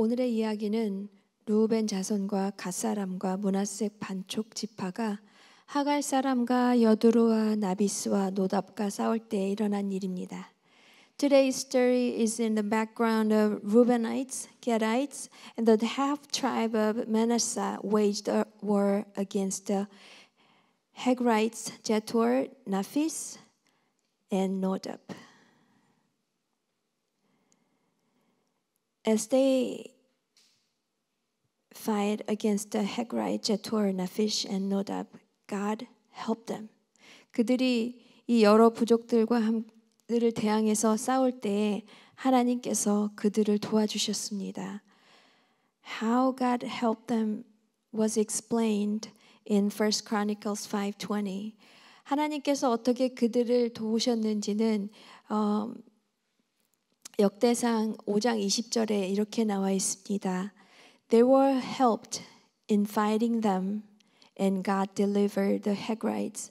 오늘의 이야기는 르우벤 자손과 갓 사람과 므낫세 반쪽 지파가 하갈 사람과 여두루와 나비스와 노답과 싸울 때 일어난 일입니다. Today's story is in the background of Reubenites, Gadites, and the half tribe of Manasseh waged a war against the Hagrites, Jetur, Naphis, and Nodab. As they fight against the Hagrites, Jetur, Naphish, and Nodab, God helped them. 그들이 이 여러 부족들을 대항해서 싸울 때 하나님께서 그들을 도와주셨습니다. How God helped them was explained in 1 Chronicles 5:20. 하나님께서 어떻게 그들을 도우셨는지는 역대상 5장 20절에 이렇게 나와 있습니다. They were helped in fighting them, and God delivered the Hagrites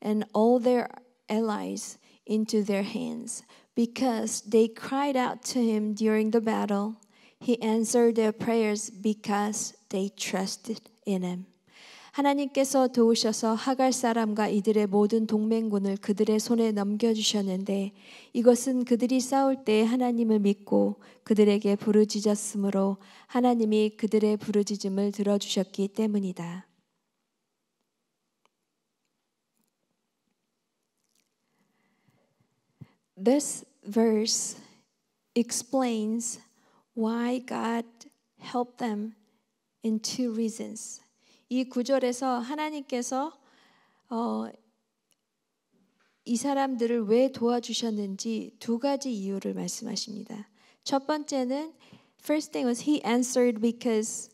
and all their allies into their hands. Because they cried out to him during the battle, he answered their prayers because they trusted in him. 하나님께서 도우셔서 하갈 사람과 이들의 모든 동맹군을 그들의 손에 넘겨주셨는데 이것은 그들이 싸울 때 하나님을 믿고 그들에게 부르짖었으므로 하나님이 그들의 부르짖음을 들어주셨기 때문이다. This verse explains why God helped them in two reasons. 이 구절에서 하나님께서 이 사람들을 왜 도와주셨는지 두 가지 이유를 말씀하십니다. 첫 번째는 first thing was he answered because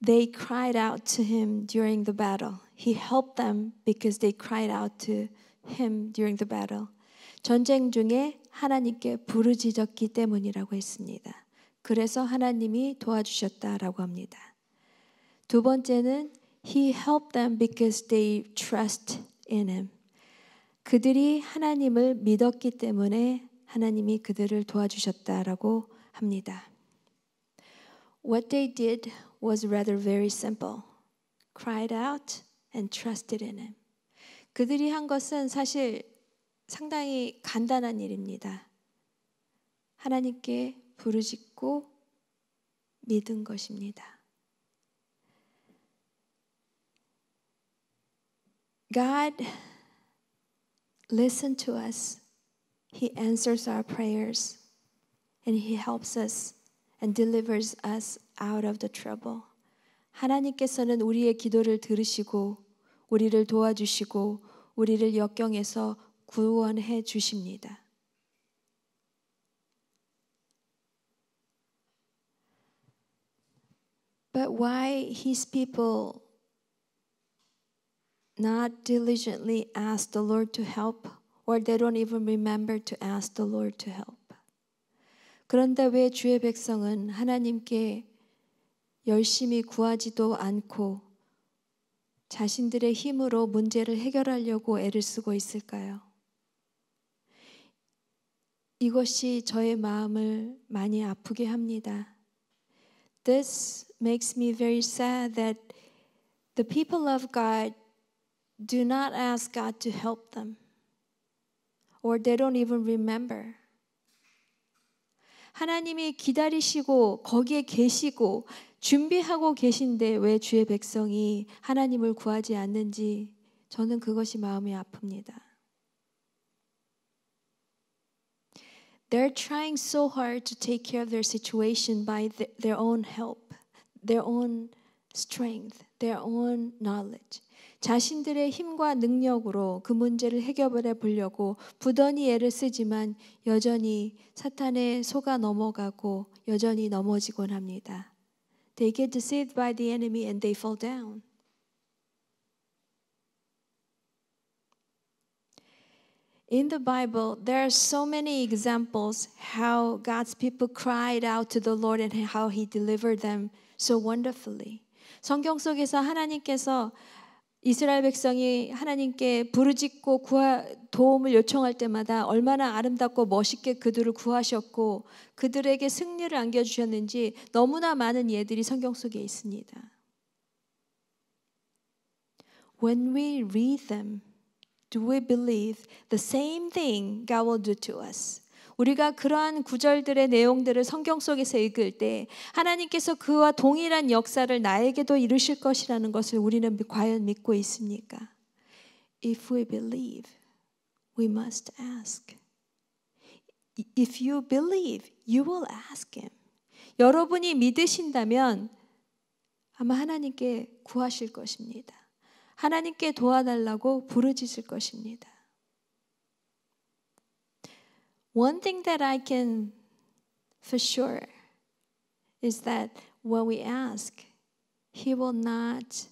they cried out to him during the battle. He helped them because they cried out to him during the battle. 전쟁 중에 하나님께 부르짖었기 때문이라고 했습니다. 그래서 하나님이 도와주셨다라고 합니다. 두 번째는 he helped them because they trust in him. 그들이 하나님을 믿었기 때문에 하나님이 그들을 도와주셨다라고 합니다. What they did was rather very simple. Cried out and trusted in him. 그들이 한 것은 사실 상당히 간단한 일입니다. 하나님께 부르짖고 믿은 것입니다. God listens to us. He answers our prayers and He helps us and delivers us out of the trouble. 하나님께서는 우리의 기도를 들으시고 우리를 도와주시고 우리를 역경에서 구원해 주십니다. But why His people not diligently ask the Lord to help, or they don't even remember to ask the Lord to help. 그런데 왜 주의 백성은 하나님께 열심히 구하지도 않고 자신들의 힘으로 문제를 해결하려고 애를 쓰고 있을까요? 이것이 저의 마음을 많이 아프게 합니다. This makes me very sad that the people of God do not ask God to help them, or they don't even remember. 하나님이 기다리시고 거기에 계시고 준비하고 계신데 왜 주의 백성이 하나님을 구하지 않는지 저는 그것이 마음이 아픕니다. They're trying so hard to take care of their situation by their own help, their own strength, their own knowledge. 자신들의 힘과 능력으로 그 문제를 해결해 보려고 부단히 애를 쓰지만 여전히 사탄의 속아 넘어가고 여전히 넘어지곤 합니다. They get deceived by the enemy and they fall down. In the Bible, there are so many examples how God's people cried out to the Lord and how He delivered them so wonderfully. 성경 속에서 하나님께서 이스라엘 백성이 하나님께 부르짖고 도움을 요청할 때마다 얼마나 아름답고 멋있게 그들을 구하셨고 그들에게 승리를 안겨주셨는지 너무나 많은 예들이 성경 속에 있습니다. When we read them, do we believe the same thing God will do to us? 우리가 그러한 구절들의 내용들을 성경 속에서 읽을 때 하나님께서 그와 동일한 역사를 나에게도 이루실 것이라는 것을 우리는 과연 믿고 있습니까? If we believe, we must ask. If you believe, you will ask Him. 여러분이 믿으신다면 아마 하나님께 구하실 것입니다. 하나님께 도와달라고 부르짖을 것입니다. One thing that I can for sure is that when we ask, He will not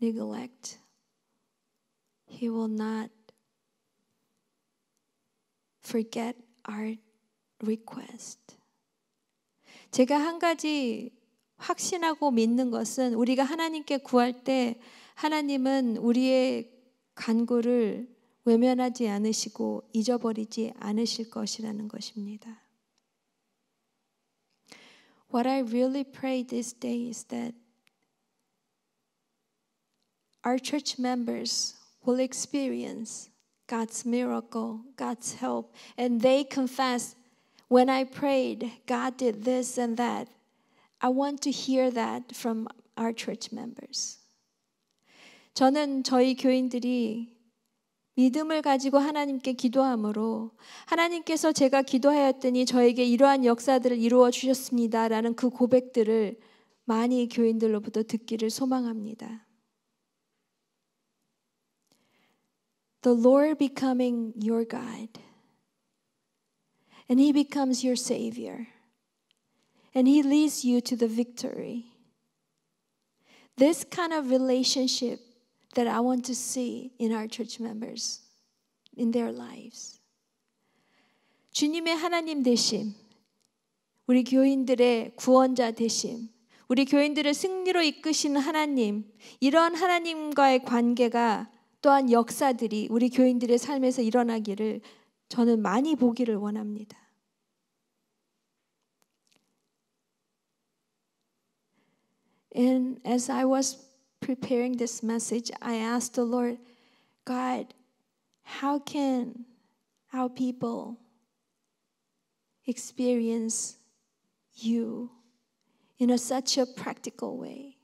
neglect. He will not forget our request. 제가 한 가지 확신하고 믿는 것은 우리가 하나님께 구할 때 하나님은 우리의 간구를 외면하지 않으시고 잊어버리지 않으실 것이라는 것입니다. What I really pray this day is that our church members will experience God's miracle, God's help, and they confess, when I prayed, God did this and that. I want to hear that from our church members. 저는 저희 교인들이 믿음을 가지고 하나님께 기도함으로 하나님께서 제가 기도하였더니 저에게 이러한 역사들을 이루어 주셨습니다라는 그 고백들을 많이 교인들로부터 듣기를 소망합니다. The Lord becoming your God, and He becomes your Savior, and He leads you to the victory. This kind of relationship that I want to see in our church members, in their lives. 주님의 하나님 되심, 우리 교인들의 구원자 되심, 우리 교인들을 승리로 이끄시는 하나님, 이러한 하나님과의 관계가 또한 역사들이 우리 교인들의 삶에서 일어나기를 저는 많이 보기를 원합니다. And as I was preparing this message, I asked the Lord, God, how can our people experience you in such a practical way?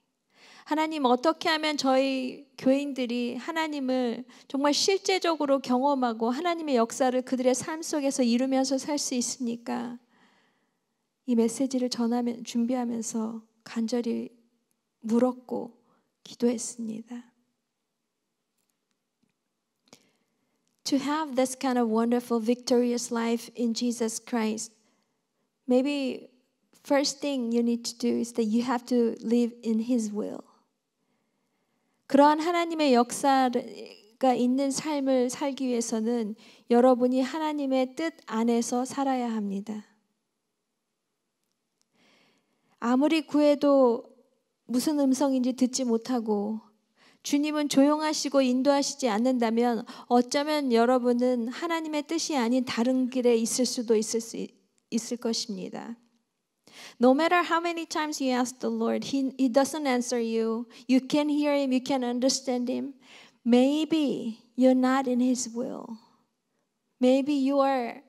하나님, 어떻게 하면 저희 교인들이 하나님을 정말 실제적으로 경험하고 하나님의 역사를 그들의 삶 속에서 이루면서 살 수 있습니까? 이 메시지를 준비하면서 간절히 물었고 기도했습니다. To have this kind of wonderful, victorious life in Jesus Christ, maybe first thing you need to do is that you have to live in His will. 그러한 하나님의 역사가 있는 삶을 살기 위해서는 여러분이 하나님의 뜻 안에서 살아야 합니다. 아무리 구해도 무슨 음성인지 듣지 못하고 주님은 조용하시고 인도하시지 않는다면 어쩌면 여러분은 하나님의 뜻이 아닌 다른 길에 있을 수도 있을 것입니다. No matter how many times you ask the Lord, He doesn't answer you. You can hear Him, you can understand Him. Maybe you're not in His will. Maybe you are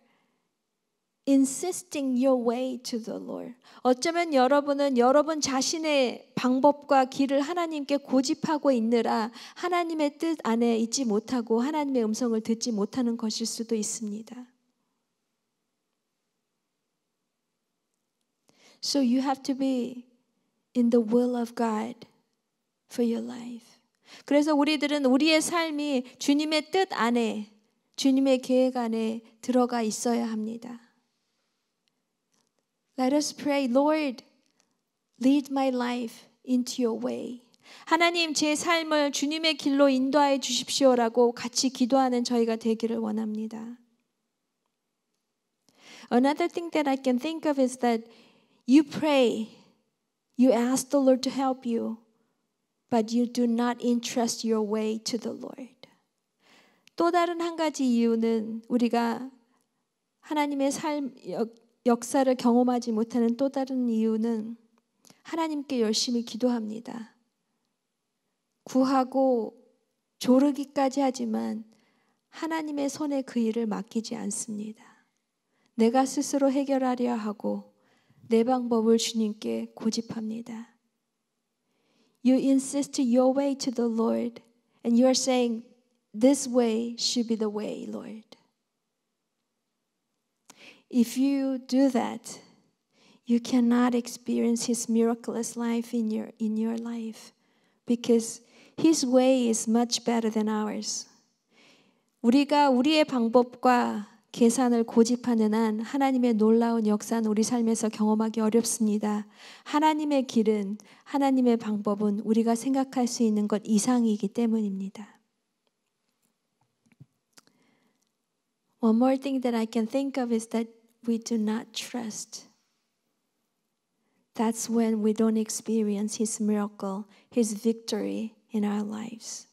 insisting your way to the Lord. 어쩌면 여러분은 여러분 자신의 방법과 길을 하나님께 고집하고 있느라 하나님의 뜻 안에 있지 못하고 하나님의 음성을 듣지 못하는 것일 수도 있습니다. So you have to be in the will of God for your life. 그래서 우리들은 우리의 삶이 주님의 뜻 안에, 주님의 계획 안에 들어가 있어야 합니다. Let us pray, Lord, lead my life into your way. 하나님, 제 삶을 주님의 길로 인도하여 주십시오라고 같이 기도하는 저희가 되기를 원합니다. Another thing that I can think of is that you pray, you ask the Lord to help you, but you do not entrust your way to the Lord. 또 다른 한 가지 이유는 우리가 하나님의 역사를 경험하지 못하는 또 다른 이유는 하나님께 열심히 기도합니다. 구하고 조르기까지 하지만 하나님의 손에 그 일을 맡기지 않습니다. 내가 스스로 해결하려 하고 내 방법을 주님께 고집합니다. You insist your way to the Lord and you are saying this way should be the way, Lord. If you do that, you cannot experience His miraculous life in your life because His way is much better than ours. 우리가 우리의 방법과 계산을 고집하는 한 하나님의 놀라운 역사는 우리 삶에서 경험하기 어렵습니다. 하나님의 길은, 하나님의 방법은 우리가 생각할 수 있는 것 이상이기 때문입니다. One more thing that I can think of is that we do not trust. That's when we don't experience His miracle, His victory in our lives.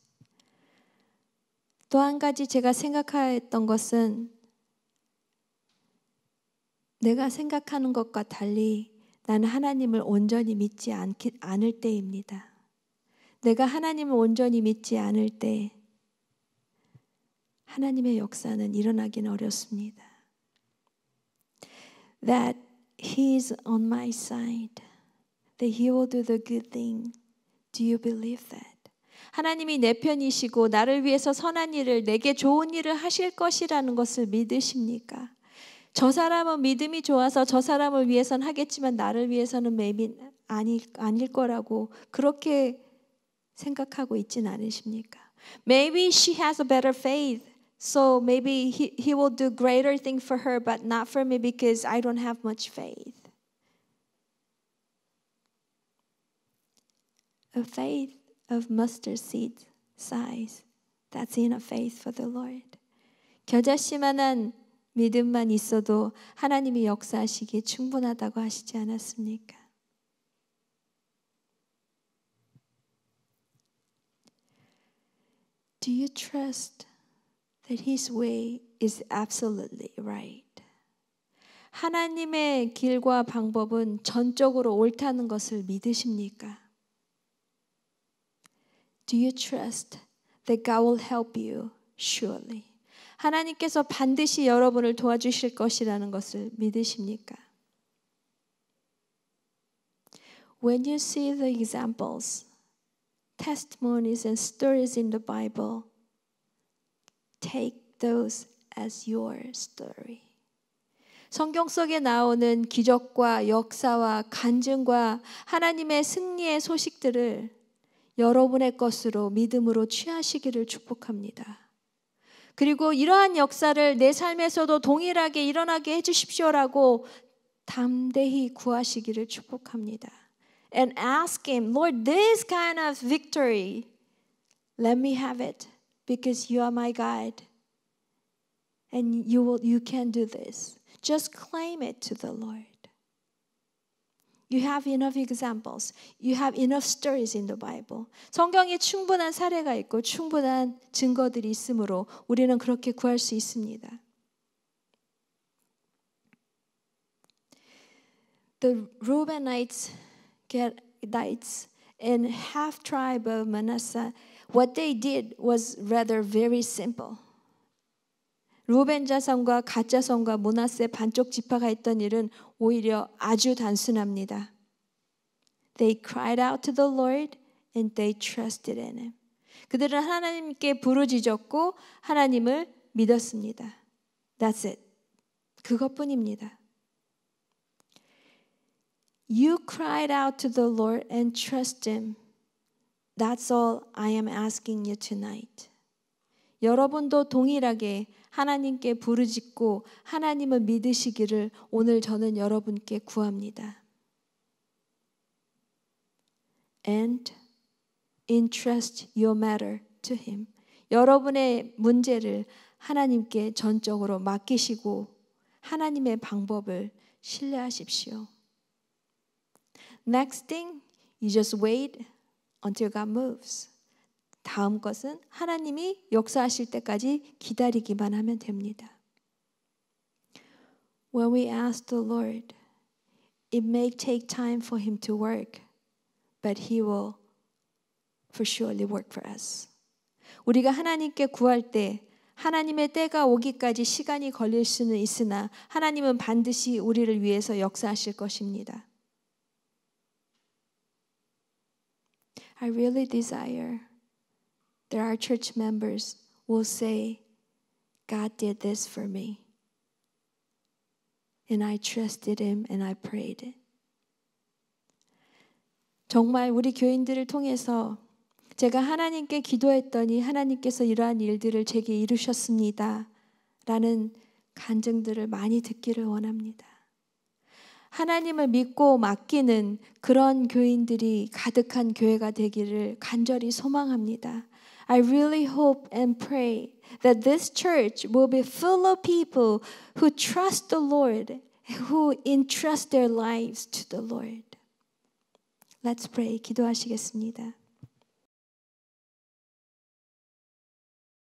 또 한 가지 제가 생각했던 것은 내가 생각하는 것과 달리 나는 하나님을 온전히 믿지 않을 때입니다. 내가 하나님을 온전히 믿지 않을 때 하나님의 역사는 일어나기는 어렵습니다. That He is on my side, that He will do the good thing. Do you believe that? 하나님이 내 편이시고 나를 위해서 선한 일을, 내게 좋은 일을 하실 것이라는 것을 믿으십니까? 저 사람은 믿음이 좋아서 저 사람을 위해서는 하겠지만 나를 위해서는 maybe 아닐 거라고 그렇게 생각하고 있진 않으십니까? Maybe she has a better faith, so maybe he will do greater thing for her, but not for me because I don't have much faith. A faith of mustard seed size, that's enough faith for the Lord. 겨자씨만한 믿음만 있어도 하나님이 역사하시기에 충분하다고 하시지 않았습니까? Do you trust that His way is absolutely right? 하나님의 길과 방법은 전적으로 옳다는 것을 믿으십니까? Do you trust that God will help you surely? 하나님께서 반드시 여러분을 도와주실 것이라는 것을 믿으십니까? When you see the examples, testimonies and stories in the Bible, take those as your story. 성경 속에 나오는 기적과 역사와 간증과 하나님의 승리의 소식들을 여러분의 것으로 믿음으로 취하시기를 축복합니다. 그리고 이러한 역사를 내 삶에서도 동일하게 일어나게 해주십시오라고 담대히 구하시기를 축복합니다. And ask Him, Lord, this kind of victory, let me have it because you are my God and you can do this. Just claim it to the Lord. You have enough examples. You have enough stories in the Bible. 성경에 충분한 사례가 있고 충분한 증거들이 있으므로 우리는 그렇게 구할 수 있습니다. The Reubenites, Gadites, and half tribe of Manasseh, what they did was rather very simple. 루벤 자손과 갓 자손과 므낫세 반쪽 지파가 했던 일은 오히려 아주 단순합니다. They cried out to the Lord and they trusted in Him. 그들은 하나님께 부르짖었고 하나님을 믿었습니다. That's it. 그것뿐입니다. You cried out to the Lord and trust Him. That's all I am asking you tonight. 여러분도 동일하게 하나님께 부르짖고 하나님을 믿으시기를 오늘 저는 여러분께 구합니다. And entrust your matter to Him. 여러분의 문제를 하나님께 전적으로 맡기시고 하나님의 방법을 신뢰하십시오. Next thing, you just wait until God moves. 다음 것은 하나님이 역사하실 때까지 기다리기만 하면 됩니다. When we ask the Lord, it may take time for Him to work, but He will for surely work for us. 우리가 하나님께 구할 때 하나님의 때가 오기까지 시간이 걸릴 수는 있으나 하나님은 반드시 우리를 위해서 역사하실 것입니다. I really desire that our church members will say, God did this for me. And I trusted Him and I prayed. 정말 우리 교인들을 통해서 제가 하나님께 기도했더니 하나님께서 이러한 일들을 제게 이루셨습니다. 라는 간증들을 많이 듣기를 원합니다. 하나님을 믿고 맡기는 그런 교인들이 가득한 교회가 되기를 간절히 소망합니다. I really hope and pray that this church will be full of people who trust the Lord, who entrust their lives to the Lord. Let's pray. 기도하시겠습니다.